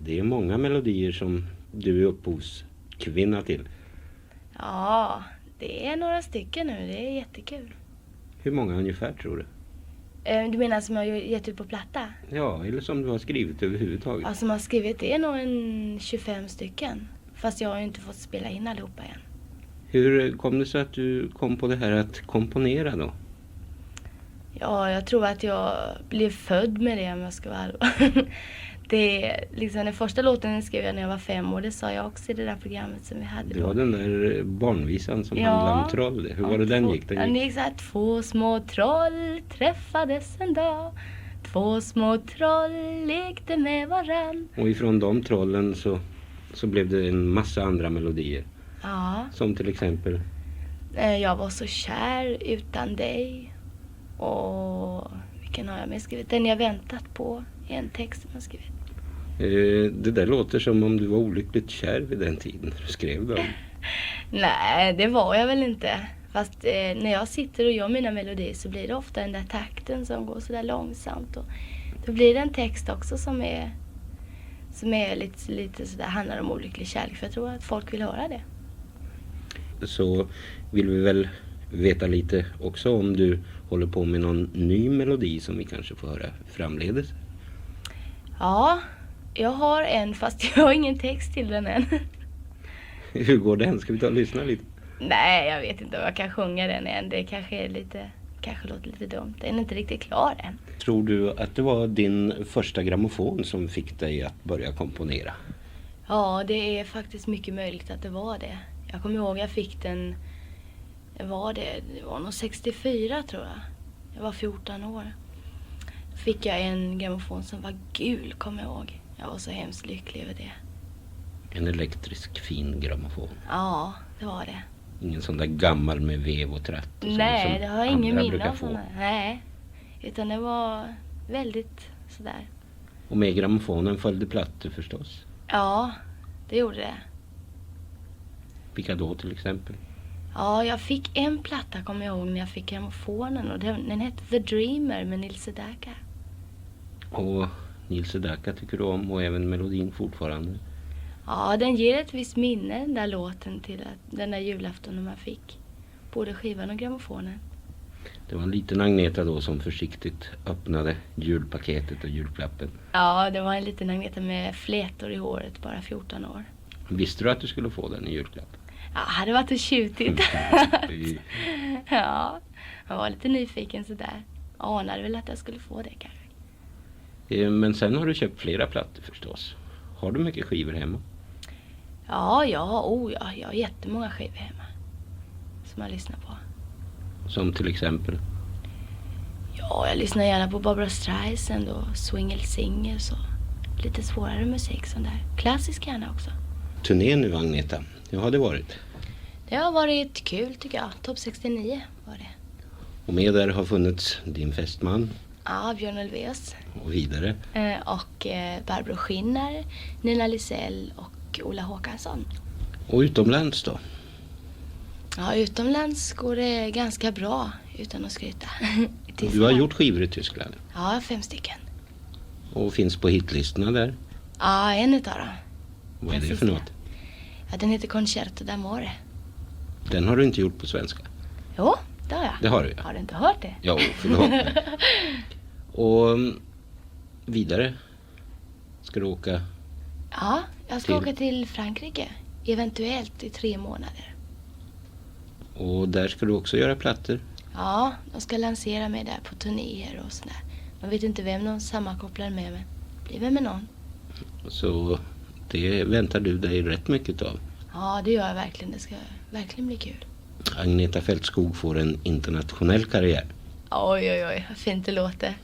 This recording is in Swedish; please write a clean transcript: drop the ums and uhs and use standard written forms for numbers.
Det är många melodier som du är upphovskvinna till. Ja, det är några stycken nu. Det är jättekul. Hur många ungefär tror du? Du menar som jag har gett ut på platta? Ja, eller som du har skrivit överhuvudtaget. Ja, som har skrivit det är nog en 25 stycken. Fast jag har ju inte fått spela in allihopa än. Hur kom det sig att du kom på det här att komponera då? Ja, jag tror att jag blev född med det om jag ska vara ärlig. Det är liksom den första låten skrev jag när jag var 5 år. Det sa jag också i det där programmet som vi hade. Det var den där barnvisan som handlade om troll. Hur var det den gick? Den gick så här: 2 små troll träffades en dag. 2 små troll lekte med varann. Och ifrån de trollen så blev det en massa andra melodier. Ja. Som till exempel? Jag var så kär utan dig. Och vilken har jag med skrivit? Den jag väntat på. En text som jag skrivit. Det där låter som om du var olyckligt kär vid den tiden när du skrev dem. Nej, det var jag väl inte. Fast när jag sitter och gör mina melodier så blir det ofta den där takten som går så där långsamt. Och då blir det en text också som är lite sådär, handlar om olycklig kärlek. För jag tror att folk vill höra det. Så vill vi väl veta lite också om du håller på med någon ny melodi som vi kanske får höra framledes. Ja, jag har en fast jag har ingen text till den än. Hur går den? Ska vi ta och lyssna lite? Nej, jag vet inte om jag kan sjunga den än. Det kanske låter lite dumt. Den är inte riktigt klar än. Tror du att det var din första grammofon som fick dig att börja komponera? Ja, det är faktiskt mycket möjligt att det var det. Jag kommer ihåg jag fick den, det var nog 64 tror jag. Jag var 14 år. Fick jag en grammofon som var gul, kommer jag ihåg. Jag var så hemskt lycklig över det. En elektrisk fin grammofon. Ja, det var det. Ingen sån där gammal med vev och tratt. Och Nej, det har ingen minne av få. sådana. Nej, utan det var väldigt sådär. Och med grammofonen följde plattor förstås. Ja, det gjorde det. Vilka då till exempel? Ja, jag fick en platta, kommer jag ihåg, när jag fick grammofonen. Och den hette The Dreamer med Nils Sedaka. Och Nils Sedaka tycker du om och även melodin fortfarande? Ja, den ger ett visst minne, den där låten, till den där julafton man fick både skivan och grammofonen. Det var en liten Agneta då som försiktigt öppnade julpaketet och julklappen. Ja, det var en liten Agneta med flätor i håret, bara 14 år. Visste du att du skulle få den i julklapp? Ja, det hade varit så tjutigt. Ja, jag var lite nyfiken sådär. Anade väl att jag skulle få det kanske. Men sen har du köpt flera plattor förstås. Har du mycket skivor hemma? Ja, jag har jättemånga skivor hemma som jag lyssnar på. Som till exempel? Ja, jag lyssnar gärna på Barbra Streisand och Swingle Singers och lite svårare musik sån där. Klassisk gärna också. Turné nu Agneta, hur har det varit? Det har varit kul tycker jag. Topp 69 var det. Och med där har funnits din fästman? Ja, Björn Ulvaeus. Och vidare? Och Barbro Schinner, Nina Lisell och Ola Håkansson. Och utomlands då? Ja, utomlands går det ganska bra utan att skryta. Du har gjort skivor i Tyskland? Ja, 5 stycken. Och finns på hitlistorna där? Ja, en utav dem. Vad är det för något? Ja, den heter Concerto d'Amore. Den har du inte gjort på svenska? Jo, det har jag. Det har du, ja. Har du inte hört det? Ja, förlåt. Och vidare ska du åka? Ja, jag ska åka till Frankrike. Eventuellt i 3 månader. Och där ska du också göra plattor? Ja, de ska lansera mig där på turnéer och sådär. Man vet inte vem de sammankopplar med, men det blir väl med någon. Så det väntar du dig rätt mycket av? Ja, det gör jag verkligen. Det ska verkligen bli kul. Agneta Fältskog får en internationell karriär. Oj, vad fint det låter.